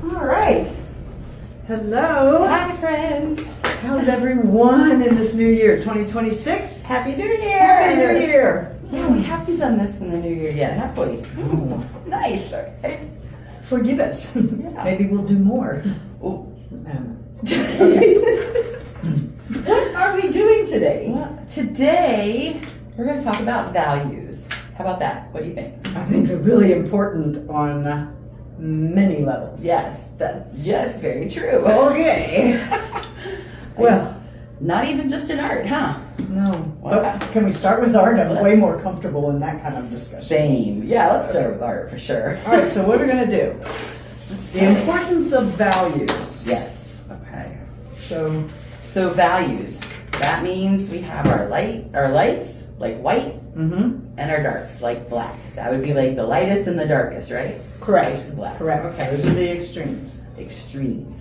All right. Hello. Hi, friends. How's everyone in this new year, 2026? Happy New Year. Happy New Year. Yeah, we haven't done this in the New Year yet, have we? Oh. Nice. Okay. Forgive us. Yeah. Maybe we'll do more. Oh. Okay. What are we doing today? Well, today we're going to talk about values. How about that? What do you think? I think they're really important on many levels. Yes, very true. Okay. Well, not even just in art, huh? no. Wow. But can we start with art? I'm way more comfortable in that kind of discussion. Same. Yeah, let's start with art for sure. All right, so what are we going to do? The importance of values. Yes. Okay. So values. That means we have our lights, like white, mm-hmm. and our darks, like black. That would be like the lightest and the darkest, right? Correct. Light to black. Correct. Okay. Those are the extremes. Extremes.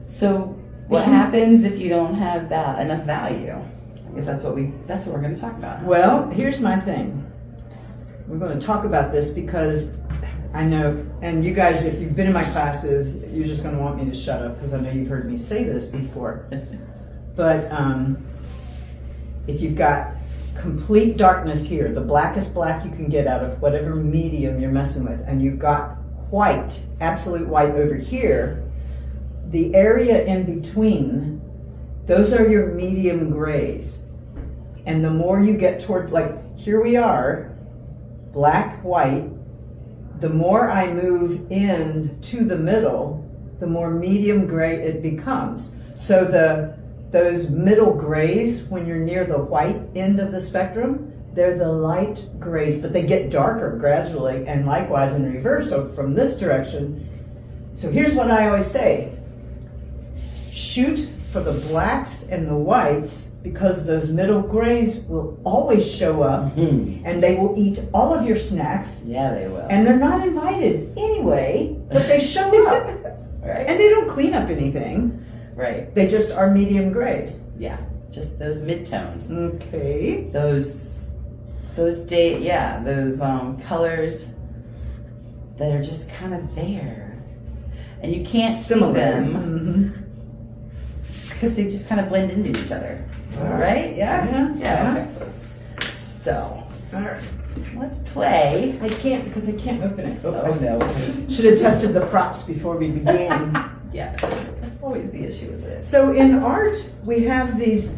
So what happens if you don't have enough value? I guess that's what we're going to talk about. Well, here's my thing. We're going to talk about this because I know, and you guys, if you've been in my classes, you're just going to want me to shut up because I know you've heard me say this before. But if you've got complete darkness here, the blackest black you can get out of whatever medium you're messing with, and you've got white, absolute white over here, the area in between, those are your medium grays. And the more you get toward, like here we are, black, white, the more I move in to the middle, the more medium gray it becomes. So those middle grays, when you're near the white end of the spectrum, they're the light grays, but they get darker gradually, and likewise in reverse. So from this direction, so here's what I always say. Shoot for the blacks and the whites because those middle grays will always show up and they will eat all of your snacks. Yeah, they will. And they're not invited anyway, but they show up. Right. And they don't clean up anything. Right. They just are medium grays. Yeah. Just those midtones. Okay. Those colors that are just kind of there. And you can't see them because they just kind of blend into each other. Right? Yeah. Okay. So, All right. let's play. I can't because I can't open it. Oh no. Should have tested the props before we began. Yeah. That's always the issue with it. So in art, we have these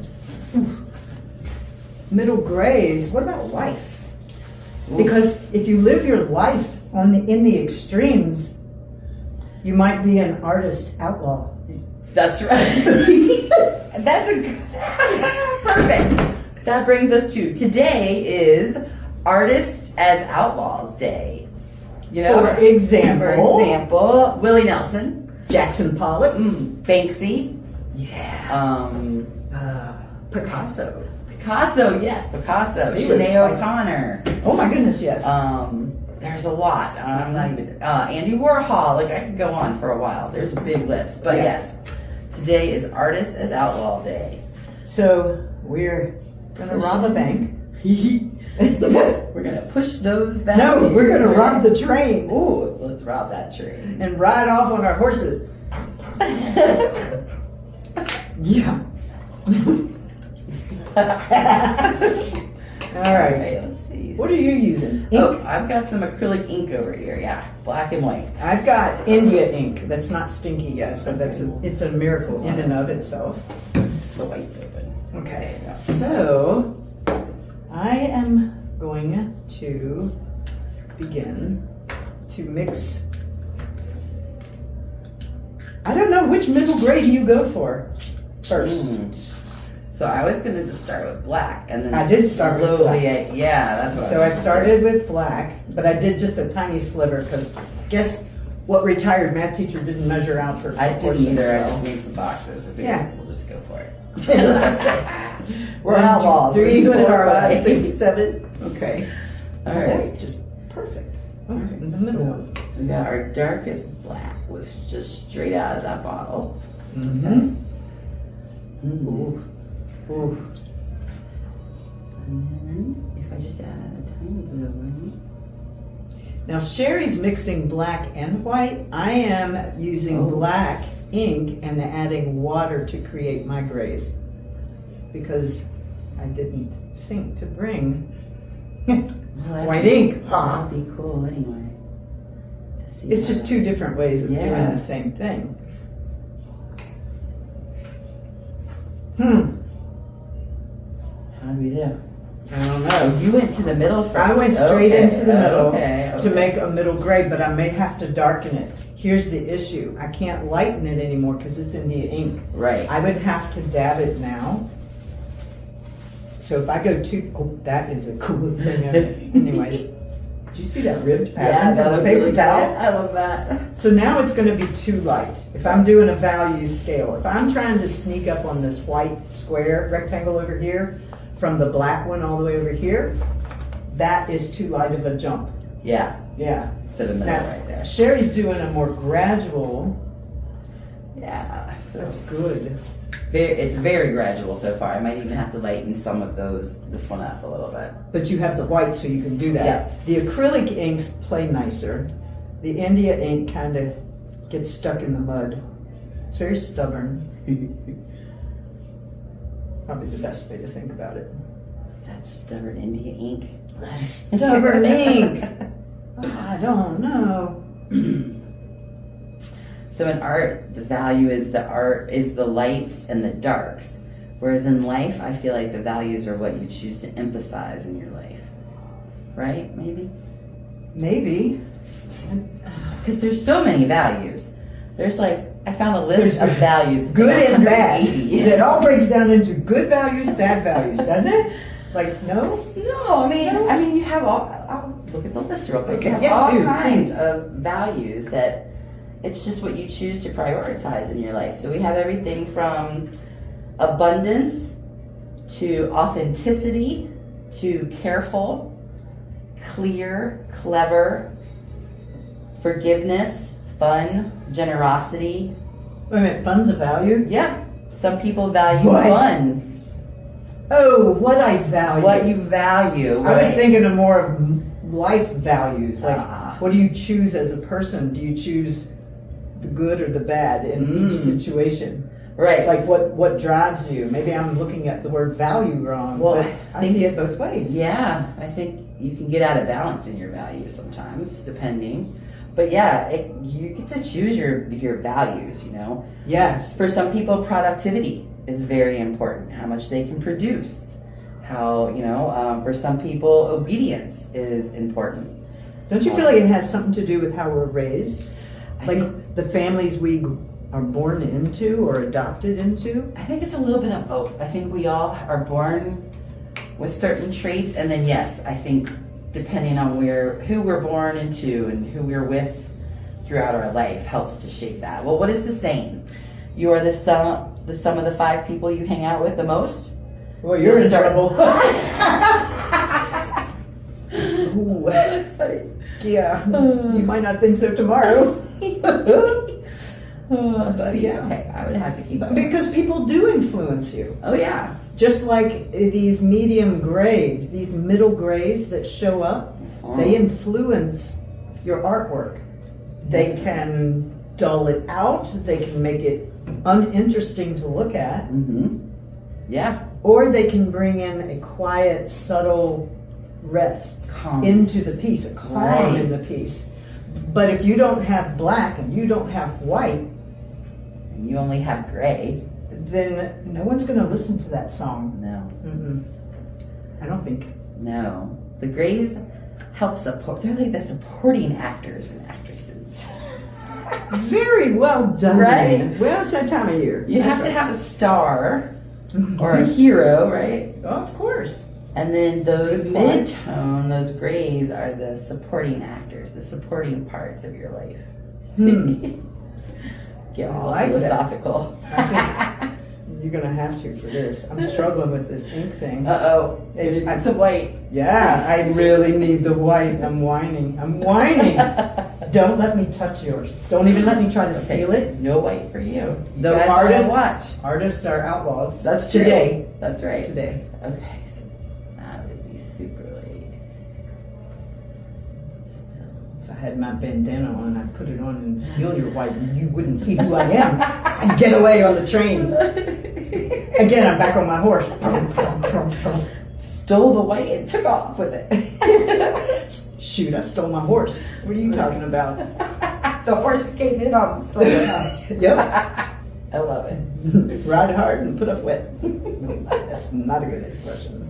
middle grays. What about life? Because if you live your life in the extremes, you might be an artist outlaw. That's right. That's a good perfect. That brings us to today is Artists as Outlaws Day. You know, For example, Willie Nelson, Jackson Pollock, Banksy, Picasso. Picasso, yes, Picasso, He was Sinead quite- O'Connor. Oh my goodness, yes. There's a lot. I'm not even Andy Warhol. Like I could go on for a while. There's a big list, but Yeah. yes, today is Artists as Outlaw Day. So we're gonna rob a bank. We're gonna push those values. No, we're gonna rob the train. Ooh, let's rob that train. And ride off on our horses. Yeah. All right. Let's see. What are you using? Ink? Oh, I've got some acrylic ink over here. Yeah, black and white. I've got India ink. That's not stinky yet, so it's a miracle in and of itself. The white's open. Okay. So I am going to begin to mix. I don't know, which middle gray do you go for first? So I was gonna just start with black, and then I did start with slowly. black. Yeah, that's what. So I started with black, but I did just a tiny sliver because guess what retired math teacher didn't measure out for I didn't proportions, either. I so- just made some boxes. I figured Yeah. we'll just go for it. We're 1, 2, outlaws. 3, We're doing it 4, our way. 5, 6, 7. Okay. All That's right. just perfect. Okay, in the middle one. We got our darkest black, was just straight out of that bottle. Mm-hmm. Ooh. Ooh. And then if I just add a tiny bit of white. Now Sherry's mixing black and white. I am using black ink and adding water to create my grays because I didn't think to bring white ink. That'd be cool anyway. To see It's how just that- two different ways of doing Yeah. the same thing. How do we do? I don't know. You went to the middle first. I went straight into the middle okay. to make a middle gray, but I may have to darken it. Here's the issue. I can't lighten it anymore because it's India ink. Right. I would have to dab it now. So if I go too, oh, that is the coolest thing ever. Anyways, did you see that ribbed pattern from the paper towel? I love that. So now it's going to be too light. If I'm doing a value scale, if I'm trying to sneak up on this white square rectangle over here from the black one all the way over here, that is too light of a jump. Yeah. Yeah. To the middle Now, right there. Sherry's doing a more gradual. Yeah. So That's good. it's very gradual so far. I might even have to lighten some of this one up a little bit. But you have the white, so you can do that. Yeah. The acrylic inks play nicer. The India ink kind of gets stuck in the mud. It's very stubborn. Probably the best way to think about it. That stubborn India ink. Stubborn ink. I don't know. So in art, the value is the lights and the darks. Whereas in life, I feel like the values are what you choose to emphasize in your life. Right? Maybe? Maybe. Because there's so many values. There's like, I found a list of values. It's Good like and bad. 180. It all breaks down into good values, bad values, doesn't it? Like, no? No, I mean, you have all. I'll look at the list real quick. Okay, You have yes, all do, kinds please. of values that it's just what you choose to prioritize in your life. So we have everything from abundance to authenticity to careful, clear, clever, forgiveness, fun, generosity. Wait a minute, fun's a value? Yeah, some people value What? fun. Oh, what I value. What you value. I was right? thinking of more of life values. Like, Ah. what do you choose as a person? Do you choose the good or the bad in each situation? Right. Like, what drives you? Maybe I'm looking at the word value wrong, Well, but I I think- see it both ways. Yeah, I think you can get out of balance in your values sometimes, depending. But yeah, you get to choose your values, you know. Yes. For some people, productivity is very important, how much they can produce. How, for some people, obedience is important. Don't you feel like it has something to do with how we're raised? I Like think- the families we are born into or adopted into? I think it's a little bit of both. I think we all are born with certain traits, and then yes, I think depending on who we're born into and who we're with throughout our life helps to shape that. Well, what is the saying? You are the sum of the 5 people you hang out with the most. Well, you're in Start- trouble. Ooh, that's funny. Yeah. You might not think so tomorrow. See, yeah. okay, I would have to keep up. Because people do influence you. Oh yeah. Just like these medium grays, these middle grays that show up, they influence your artwork. They can dull it out, they can make it uninteresting to look at, Mm-hmm. Yeah. or they can bring in a quiet, subtle rest Calm. into the piece, a calm Right. in the piece. But if you don't have black and you don't have white, And you only have gray. then no one's going to listen to that song. No. Mm-mm. I don't think. No. The grays help support. They're like the supporting actors and actresses. Very well done. Right? Well, it's that time of year. You have to have a star or a hero, right? Oh, of course. And then those Good point. mid-tone, those grays are the supporting actors, the supporting parts of your life. Get all I like that. philosophical. You're going to have to for this. I'm struggling with this ink thing. Uh-oh. It's- It's a white. Yeah, I really need the white. I'm whining. I'm whining. Don't let me touch yours. Don't even let me try to steal it. No white for you. The You guys artists, gotta watch. artists are outlaws. That's true. today. That's right. Today. Okay, so that would be super late. Still. had my bandana on, I'd put it on and steal your white, and you wouldn't see who I am. I'd get away on the train. Again, I'm back on my horse. Stole the white and took off with it. Shoot, I stole my horse. What are you talking about? The horse you came in on was stolen. Yep. I love it. Ride hard and put up wet. That's not a good expression.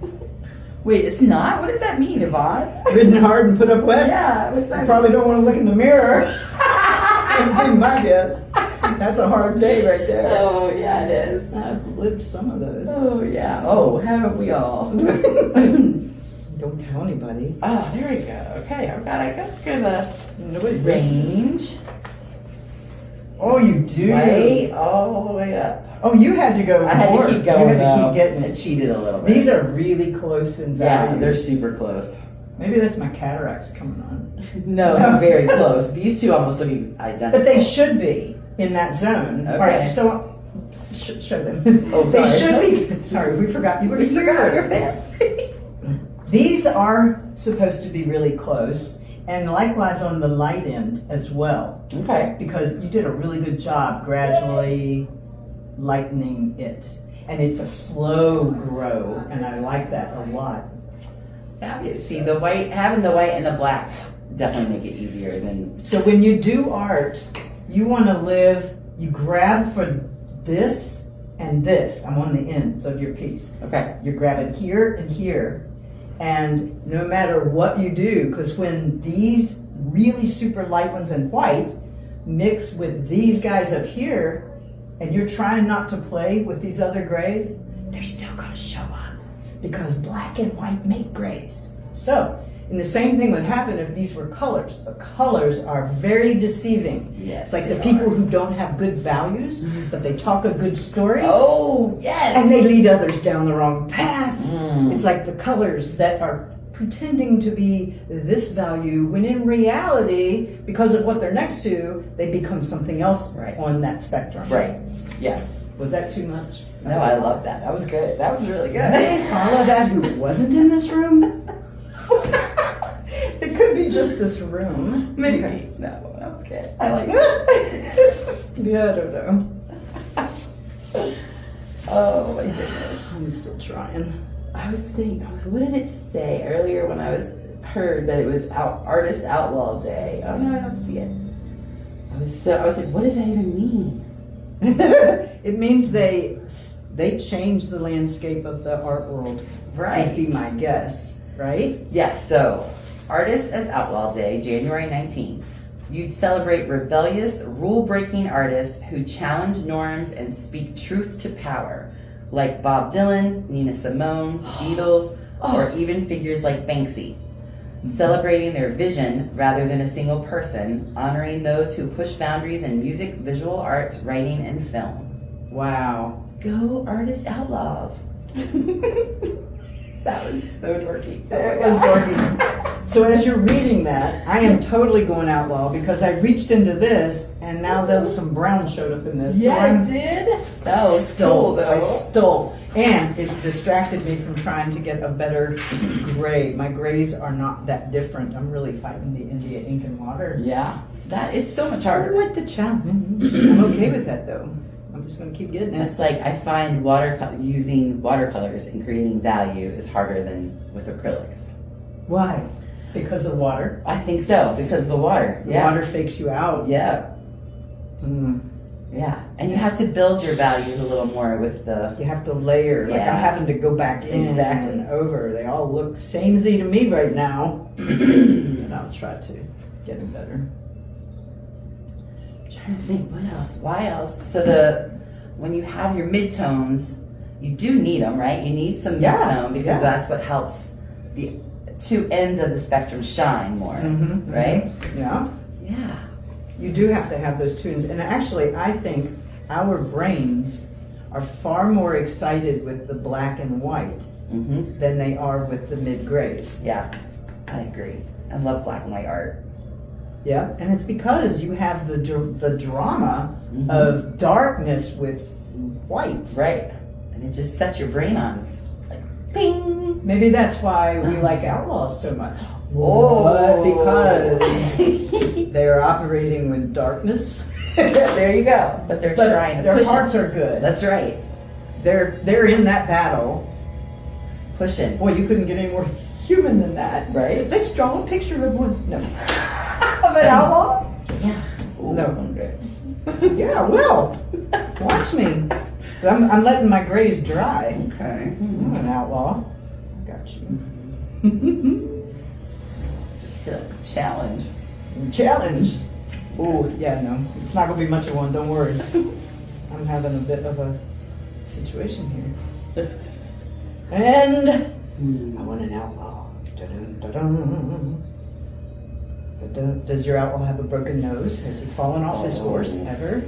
Wait, it's not? What does that mean, Yvonne? Ridden hard and put up wet? Yeah, what's that I probably don't want to look in the mirror. That'd be my guess. That's a hard day right there. Oh, yeah, it is. I've lived some of those. Oh, yeah. Oh, haven't we all? Don't tell anybody. Oh, there we go. Okay, I got the Nobody's listening. range. Oh, you do? Way all the way up. Oh, you had to go I had more. to keep going. You had to though. keep getting I it. cheated a little bit. These are really close in value. yeah, they're super close. Maybe that's my cataracts coming on. No, they're very close. These two almost look identical. But they should be in that zone. Okay. All right, so show them. Oh, They sorry. should be. Sorry, we forgot you were You forgot you're here. there. These are supposed to be really close, and likewise on the light end as well, Okay. because you did a really good job gradually lightening it. And it's a slow grow, and I like that a lot. Fabulous. See, the white, having the white and the black definitely make it easier than. So when you do art, you want to you grab for this and this. I'm on the ends of your piece. Okay. You're grabbing here and here. And no matter what you do, because when these really super light ones in white mix with these guys up here, and you're trying not to play with these other grays, they're still going to show up because black and white make grays. So, and the same thing would happen if these were colors. The colors are very deceiving. Yes. It's like the they people are. who don't have good values, but they talk a good story. Oh, yes. And they lead others down the wrong path. Mm. It's like the colors that are pretending to be this value when in reality, because of what they're next to, they become something else Right. on that spectrum. Right. Yeah. Was that too much? No, I love that. That was good. That was really Did they good. follow that who wasn't in this room? It could be just this room. Maybe. Okay. No, that was good. I like it. Yeah, I don't know. Oh, my goodness. I'm still trying. I was thinking, what did it say earlier when I heard that it was Artist Outlaw Day? Oh no, I don't see it. I was like, what does that even mean? It means they change the landscape of the art world. Right. Would be my guess, right? Yes, so Artist as Outlaw Day, January 19th. You'd celebrate rebellious, rule-breaking artists who challenge norms and speak truth to power, like Bob Dylan, Nina Simone, Beatles, or even figures like Banksy. Celebrating their vision rather than a single person, honoring those who push boundaries in music, visual arts, writing, and film. Wow. Go Artist Outlaws. That was so dorky. That was dorky. So as you're reading that, I am totally going outlaw because I reached into this and now there's some brown showed up in this. So I'm- did? That was stole. cool, I though. stole. And it distracted me from trying to get a better gray. My grays are not that different. I'm really fighting the India ink and water. Yeah. It's so much I harder. like the challenge. I'm okay with that though. I'm just going to keep getting And it. it's like I find using watercolors and creating value is harder than with acrylics. Why? Because of water. I think so, because of the water. The Yeah. water fakes you out. Yeah. Mm. Yeah. And you have to build your values a little more with the. You have to layer. Like Yeah. I'm having to go back in Exactly. and over. They all look samey to me right now. And I'll try to get them better. I'm trying to think, what else? Why else? So when you have your midtones, you do need them, right? You need some Yeah, midtone because yeah. that's what helps the two ends of the spectrum shine more, Mhm, right? Yeah. Yeah. You do have to have those tunes. And actually, I think our brains are far more excited with the black and white Mm-hmm. than they are with the mid grays. Yeah, I agree. I love black and white art. Yeah. And it's because you have the drama Mhm. of darkness with white. Right. And it just sets your brain on. Like, ping. Maybe that's why we like Outlaws so much. Oh. But because They are operating with darkness. There you go. But they're But trying to their push hearts it. are good. That's right. They're in that battle. Pushing. Boy, you couldn't get any more human than that. Right? Let's draw a picture of one. No. Of an outlaw? Yeah. No. Okay. Yeah, well. Watch me. I'm letting my grays dry. Okay. I'm an outlaw. I got you. Just get a challenge. Challenge. Oh, yeah, no. It's not going to be much of one. Don't worry. I'm having a bit of a situation here. And I want an outlaw. Dun-dun, dun-dun. But does your outlaw have a broken nose? Has he fallen off his horse ever?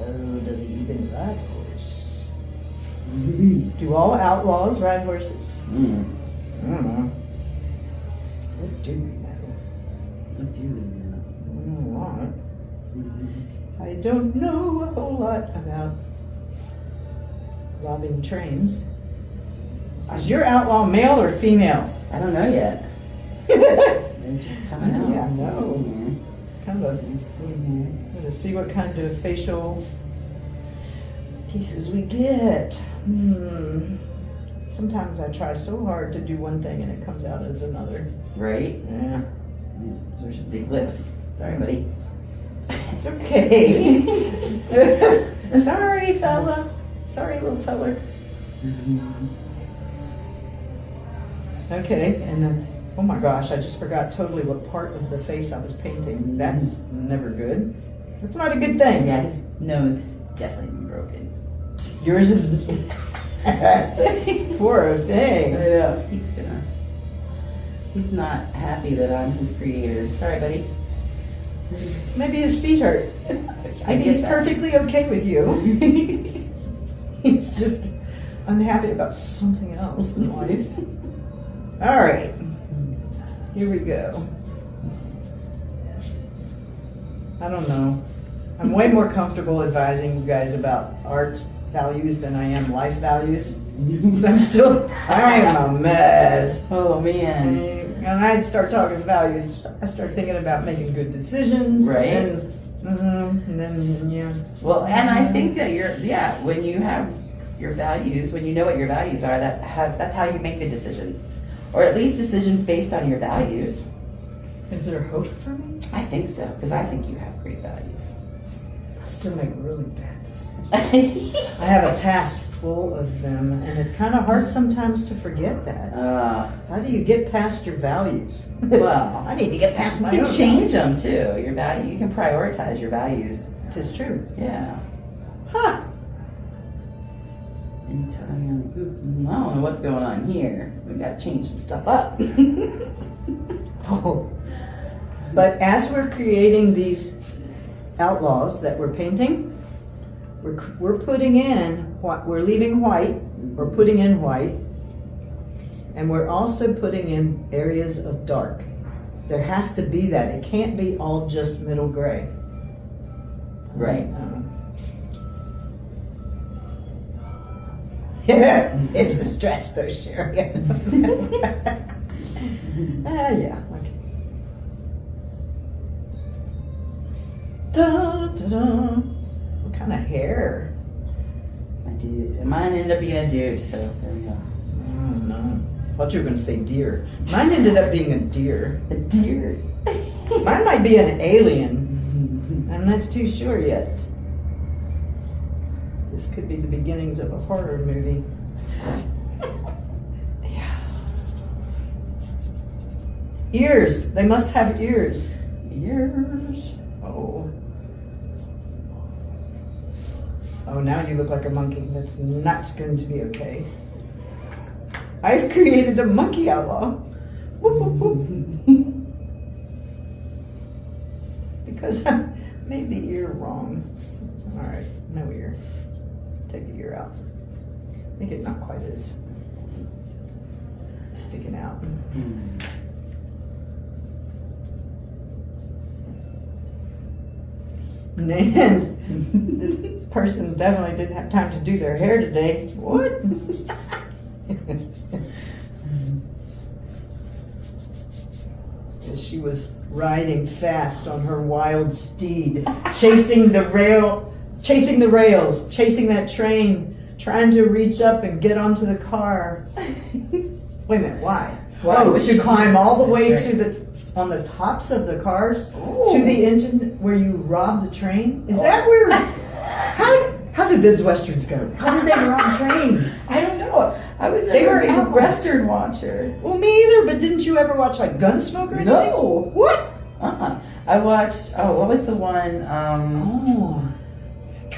Oh, does he even ride a horse? Do all outlaws ride horses? I don't know. What do you know? What do you know? A lot. I don't know a whole lot about robbing trains. Is your outlaw male or female? I don't know yet. They're just coming out. Yeah, I know. It's kind of Let's see here. I'm gonna see what kind of facial pieces we get. Sometimes I try so hard to do one thing and it comes out as another. Right? Yeah. There's some big lips. Sorry, buddy. It's okay. Sorry, fella. Sorry, little feller. Okay, and then, oh my gosh, I just forgot totally what part of the face I was painting. That's never good. That's not a good thing. Yeah, his nose is definitely broken. Yours is poor thing. I know. He's not happy that I'm his creator. Sorry, buddy. Maybe his feet hurt. I Maybe get he's that. perfectly okay with you. He's just unhappy about something else in life. All right, here we go. I don't know. I'm way more comfortable advising you guys about art values than I am life values. I am a mess. Oh, man. And I start talking values, I start thinking about making good decisions. Right. And then, yeah. Well, and I think that when you have your values, when you know what your values are, that's how you make good decisions. Or at least decisions based on your values. Is there hope for me? I think so, because I think you have great values. I still make really bad decisions. I have a past full of them, and it's kind of hard sometimes to forget that. How do you get past your values? Well, I need to get past my you own can change them too. Your value, you can prioritize your values. Tis true. Yeah. Huh. Anytime. I don't know what's going on here. We got to change some stuff up. Oh. But as we're creating these outlaws that we're painting, we're putting in what we're leaving white. We're putting in white, and we're also putting in areas of dark. There has to be that. It can't be all just middle gray. Right. Yeah, it's a stretch though, Shari. Yeah. Okay. Dun, dun, dun. What kind of hair? A dude. Mine ended up being a dude, so there we go. Oh no. I thought you were going to say deer. Mine ended up being a deer. A deer. Mine might be an alien. I'm not too sure yet. This could be the beginnings of a horror movie. Yeah. Ears. They must have ears. Ears. Oh. Oh, now you look like a monkey. That's not going to be okay. I've created a monkey outlaw. Whoop, whoop, whoop. Because I made the ear wrong. All right, no ear. Take the ear out. Make it not quite as sticking out. And this person definitely didn't have time to do their hair today. What? as she was riding fast on her wild steed, chasing the rails, chasing that train, trying to reach up and get onto the car. Wait a minute, why? Oh, to climb all the way to on the tops of the cars to the engine where you rob the train? Is that where? How did those westerns go? How did they rob trains? I don't know. I was never a Western watcher. Well, me either. But didn't you ever watch like Gunsmoke or anything? No. What? I watched. Oh, what was the one?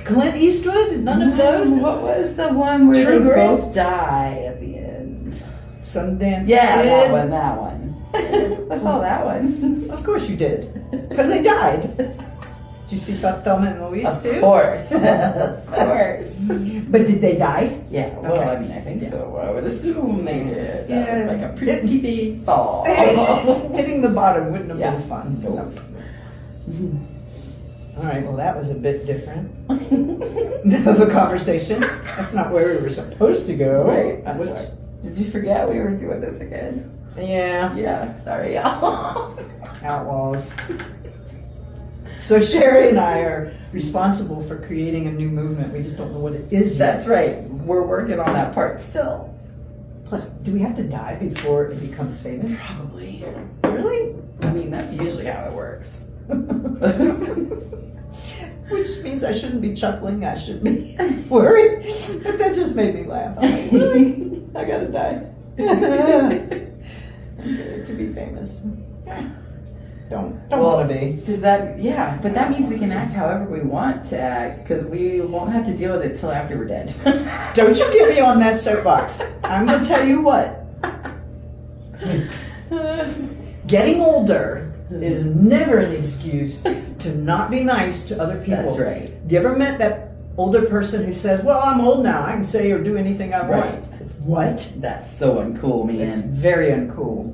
Clint Eastwood? None of those? What was the one where True they Grit? both die at the end? Sundance Yeah, Kid? that one. I saw that one. Of course you did. Because they died. Did you see Thelma and Louise too? Of course. Of course. But did they die? Yeah, well, Okay. I mean, I think so. I would assume they did. Yeah. That was like a pretty big fall. Hitting the bottom wouldn't have Yeah. been fun. Nope. All right, well, that was a bit different of a conversation. That's not where we were supposed to go. Right. That's right. Did you forget we were doing this again? Yeah, Yeah, sorry, y'all. Outlaws. So Shari and I are responsible for creating a new movement. We just don't know what it is yet. That's right. We're working on that part still. Do we have to die before it becomes famous? Probably. Really? I mean, that's usually how it works. Which means I shouldn't be chuckling. I should be worried. But that just made me laugh. I'm like, really? I gotta die. To be famous. Don't want to be. Does that, yeah, but that means we can act however we want to act because we won't have to deal with it till after we're dead. Don't you get me on that soapbox. I'm going to tell you what. Getting older is never an excuse to not be nice to other people. That's right. You ever met that older person who says, well, I'm old now. I can say or do anything I want. Right. What? That's so uncool, man. It's very uncool.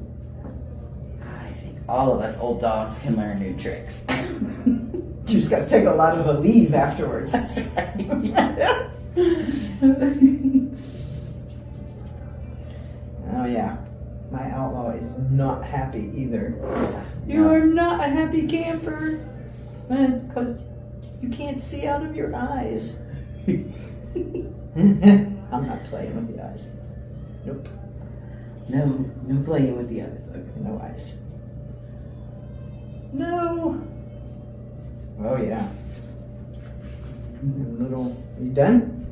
I think all of us old dogs can learn new tricks. You just got to take a lot of a leave afterwards. That's right. Oh, yeah. My outlaw is not happy either. You are not a happy camper. Because you can't see out of your eyes. I'm not playing with the eyes. Nope. No playing with the others. Okay. No eyes. No. Oh, yeah. You done?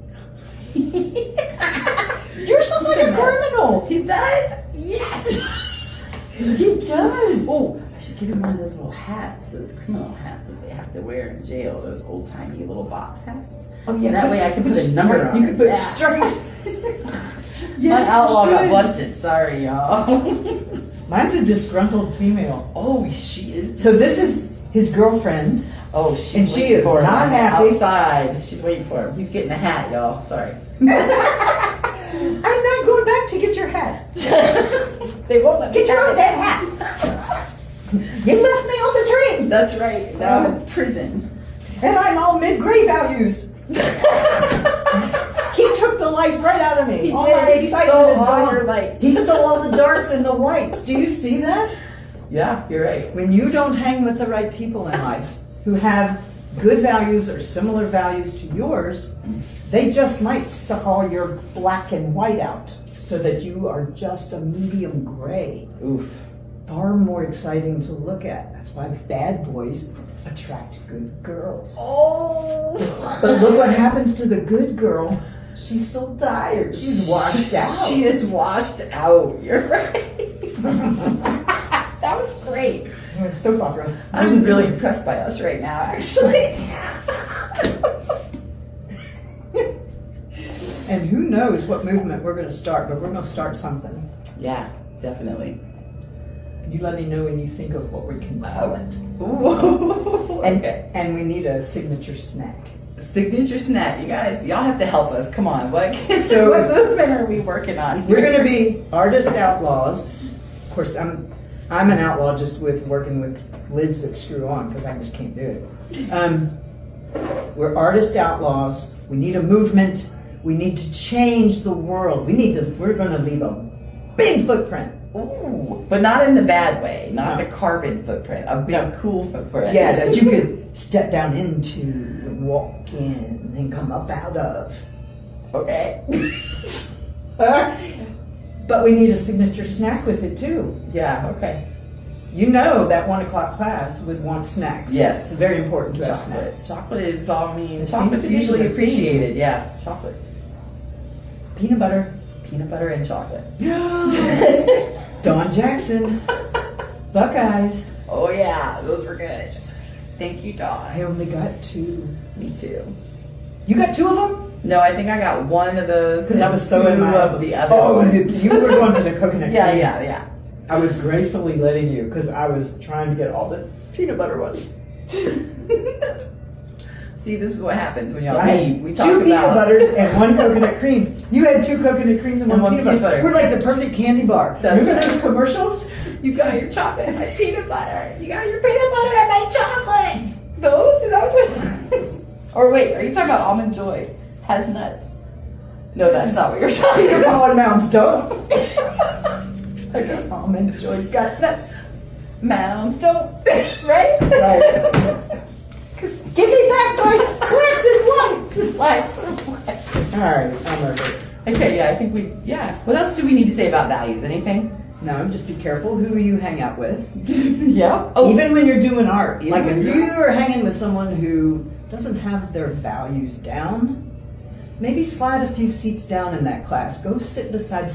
You're so like a criminal. He does? Yes! He does. Oh, I should give him one of those little hats, those criminal hats that they have to wear in jail, those old timey little box hats. Oh, yeah. And that way I can put a number on You can put it. a string. My outlaw got busted. Sorry, y'all. Mine's a disgruntled female. Oh, she is. So this is his girlfriend. Oh, she's And she waiting is for him not happy. outside. She's waiting for him. He's getting a hat, y'all. Sorry. I'm not going back to get your hat. They won't let me Get your have own it. damn hat. You left me on the train. That's right. Now I'm in prison. And I'm all mid-grade values. He took the life right out of me. He All did. my He excitement stole is all gone. your light. He stole all the darks and the whites. Do you see that? Yeah, you're right. When you don't hang with the right people in life who have good values or similar values to yours, they just might suck all your black and white out so that you are just a medium gray. Oof. Far more exciting to look at. That's why bad boys attract good girls. Oh. But look what happens to the good girl. She's so tired. She's washed out. She is washed out. You're right. That was great. It's soap opera. I'm really impressed by us right now, actually. And who knows what movement we're going to start, but we're going to start something. Yeah, definitely. You let me know when you think of what we can call it. Ooh. Okay. And we need a signature snack. Signature snack, you guys. Y'all have to help us. Come on. What So- what movement are we working on? We're going to be artist outlaws. Of course, I'm an outlaw just with working with lids that screw on because I just can't do it. We're artist outlaws. We need a movement. We need to change the world. We're going to leave a big footprint Ooh, but not in the bad way, not the carbon footprint, a big cool footprint. Yeah, that you could step down into and walk in and come up out of. Okay. But we need a signature snack with it too. Yeah, okay. You know that 1 o'clock class would want snacks. Yes. It's very important to have Chocolate. snacks. Chocolate is all mean. It Chocolate's seems to be usually the appreciated. Yeah, chocolate. Peanut butter. Peanut butter and chocolate. Don Jackson. Buckeyes. Oh yeah, those were good. Thank you, Dawn. I only got 2. Me too. You got 2 of them? No, I think I got one of those. Because I was so in my of the other. Oh, ones. you were going for the coconut Yeah, cream. yeah. I was gratefully letting you because I was trying to get all the peanut butter ones. See, this is what happens when y'all Right. meet. We talk 2 peanut about butters and 1 coconut cream. You had 2 coconut creams and 1 peanut butter. We're like the perfect candy bar. That's Remember right. those commercials? You got your chocolate and my peanut butter. You got your peanut butter and my chocolate. Those? Is that what? Or wait, are you talking about Almond Joy? Has nuts. No, that's not what you're talking Peanut about. butter Mounds don't. Okay, Almond Joy's got nuts. Mounds don't. Right? Right. Give me back my blacks and whites. Whites. All right, I'm over it. Okay, yeah, I think yeah. What else do we need to say about values? Anything? No, just be careful who you hang out with. Yeah. Even when you're doing art. Even Like when if you're- you're hanging with someone who doesn't have their values down, maybe slide a few seats down in that class. Go sit beside.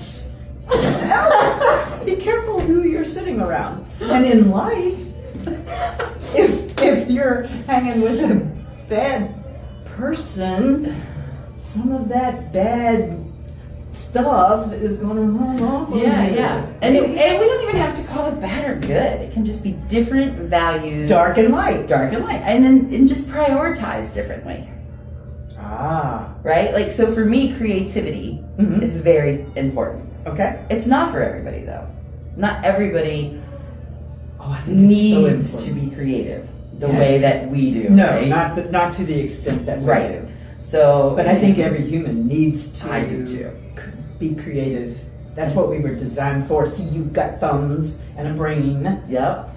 Be careful who you're sitting around. And in life, if you're hanging with a bad person, some of that bad stuff is going to run off. Yeah, yeah. And we don't even have to call it bad or good. It can just be different values. Dark and light. Dark and light. And just prioritize differently. Ah. Right? Like, so for me, creativity Mhm. is very important. Okay. It's not for everybody, though. Not everybody Oh, I think it's so needs to important. be creative the Yes. way that we do. No, right? not to the extent that we Right. do. So, But I think every human needs to I do too. be creative. That's what we were designed for. See, you've got thumbs and a brain. Yep.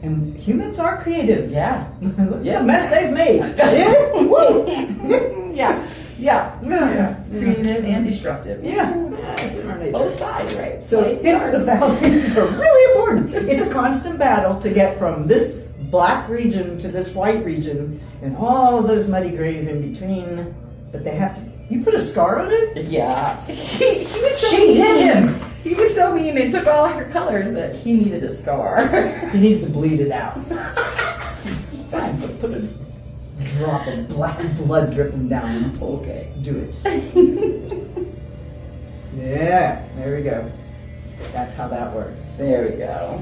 And humans are creative. Yeah. Look Yeah. at the mess they've made. Yeah. Woo. Yeah. Yeah. Yeah. Creative and destructive. Yeah. It's in our nature. Both sides, right? So Light, it's dark. the values are really important. It's a constant battle to get from this black region to this white region and all of those muddy grays in between. But they have to. You put a scar on it? Yeah. He was so She mean. hit him. He was so mean and took all her colors that he needed a scar. He needs to bleed it out. Fine, but put a drop of black blood dripping down. Okay. Do it. Yeah, there we go. That's how that works. There we go.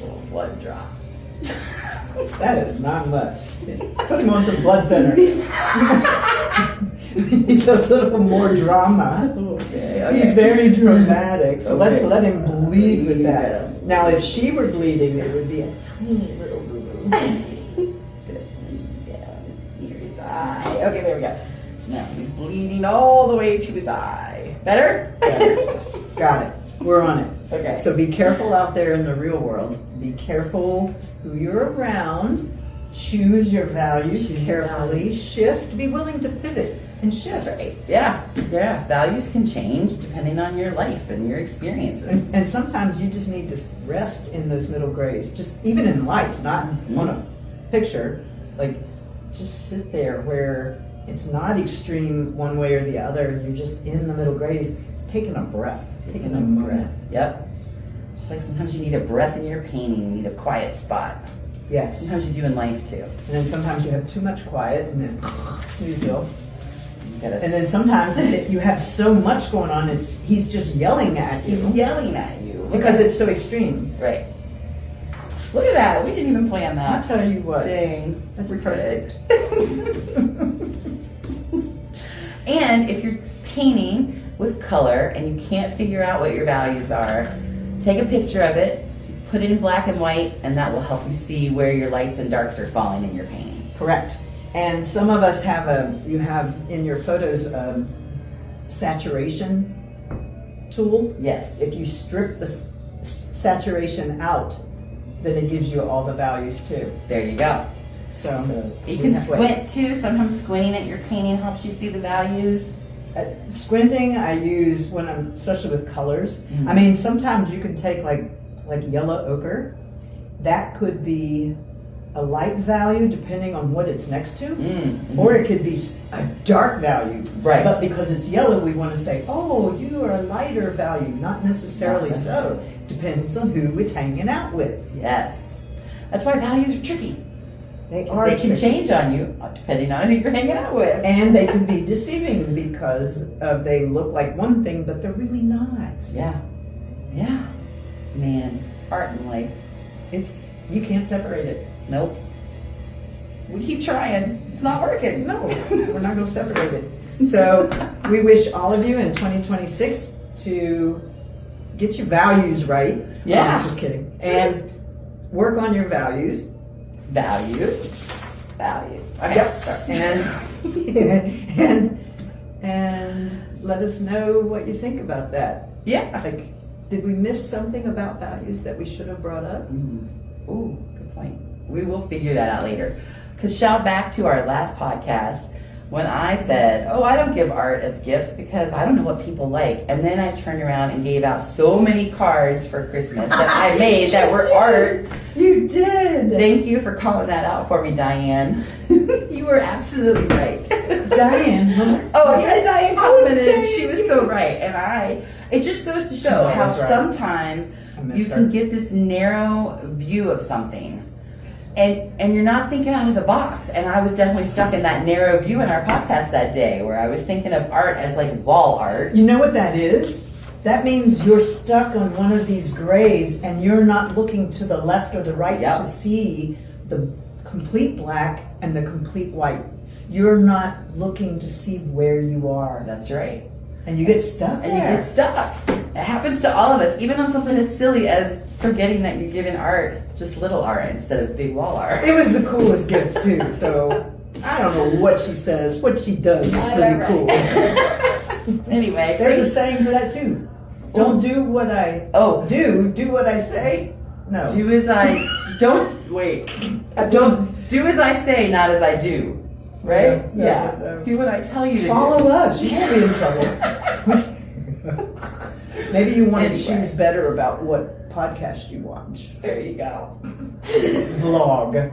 Little blood drop. That is not much. Put him on some blood thinners. He's a little more drama. Okay. He's very dramatic, so let's Okay. let him bleed with Yeah. that. Now, if she were bleeding, it would be a tiny little boo-boo. Near his eye. Okay, there we go. Now he's bleeding all the way to his eye. Better? Got it. We're on it. Okay. So be careful out there in the real world. Be careful who you're around. Choose your values Choose carefully. values. Shift. Be willing to pivot and shift. That's right. Yeah. Yeah. Values can change depending on your life and your experiences. And sometimes you just need to rest in those middle grays. Just even in life, not on a picture. Like, just sit there where it's not extreme one way or the other. You're just in the middle grays, taking a breath. Taking a breath. Yep. Just like sometimes you need a breath in your painting, you need a quiet spot. Yes. Sometimes you do in life too. And then sometimes you have too much quiet and then snoozeville. You gotta, And then sometimes you have so much going on, he's just yelling at he's you yelling at you. because it's so extreme. Right. Look at that. We didn't even plan I'll that. tell you what. Dang. That's We're perfect. And if you're painting with color and you can't figure out what your values are, take a picture of it, put it in black and white, and that will help you see where your lights and darks are falling in your painting. Correct. And some of us you have in your photos saturation. tool. Yes. If you strip the saturation out, then it gives you all the values too. There you go. So You we can have squint ways. too. Sometimes squinting at your painting helps you see the values. Squinting I use when I'm, especially with colors. Mhm. I mean, sometimes you can take like yellow ochre. That could be a light value depending on what it's next to, or it could be a dark value. Right. But because it's yellow, we want to say, oh, you are a lighter value. Not necessarily so. Depends on who it's hanging out with. Yes. That's why values are tricky. They They can change on you depending on who you're hanging out with. And they can be deceiving because they look like one thing, but they're really not. Yeah. Yeah. Man, art and life. You can't separate it. Nope. We keep trying. It's not working. No, we're not going to separate it. So we wish all of you in 2026 to get your values right. Yeah. Oh, just kidding. And work on your values. Values. Okay. Yep. Sorry. And let us know what you think about that. Yeah. Like, did we miss something about values that we should have brought up? Ooh, good point. We will figure that out later. Because shout back to our last podcast when I said, oh, I don't give art as gifts because I don't know what people like. And then I turned around and gave out so many cards for Christmas that I made that were art. You did. Thank you for calling that out for me, Diane. You were absolutely right. Diane. Oh, yeah, Diane commented. Diane. She was so right. And it just goes to show She's how always right. sometimes you can get this narrow view of something. And you're not thinking out of the box. And I was definitely stuck in that narrow view in our podcast that day where I was thinking of art as like wall art. You know what that is? That means you're stuck on one of these grays and you're not looking to the left or the right Yep. to see the complete black and the complete white. You're not looking to see where you are. That's right. And you get stuck And you there. get stuck. It happens to all of us, even on something as silly as forgetting that you're giving art just little art instead of big wall art. It was the coolest gift too, so I don't know what she says, what she does is pretty cool. Anyway, There's a saying for that too. Don't do what I do what I say. No. Do as I don't wait. Don't do as I say, not as I do. Right? Yeah. Do what I tell you to Follow us. You won't be in trouble. Maybe you want to Anyway. choose better about what podcast you watch. There you go. Vlog.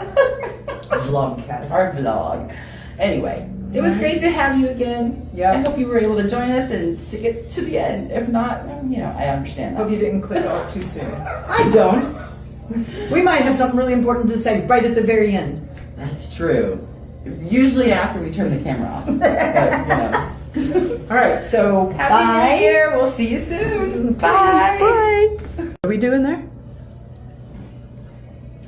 Vlogcast. Our vlog. Anyway, it was great to have you again. Yeah. I hope you were able to join us and stick it to the end. If not, I understand that. Hope you didn't click off too soon. I don't. We might have something really important to say right at the very end. That's true. Usually after we turn the camera off. But, All right, so Happy bye. New Year. We'll see you soon. Bye. Bye. What are we doing there?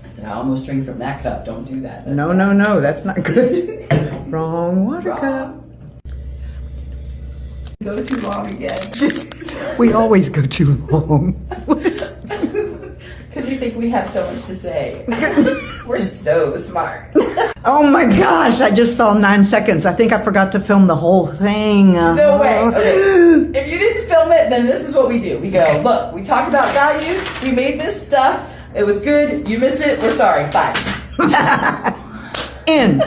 I said, I almost drank from that cup. Don't do that. That's No, that's not good. Wrong water Wrong. cup. Go too long again. We always go too long. What? Because you think we have so much to say. We're so smart. Oh my gosh, I just saw 9 seconds. I think I forgot to film the whole thing. No way. Okay. If you didn't film it, then this is what we do. We go, look, we talked about values. We made this stuff. It was good. You missed it. We're sorry. Bye. End.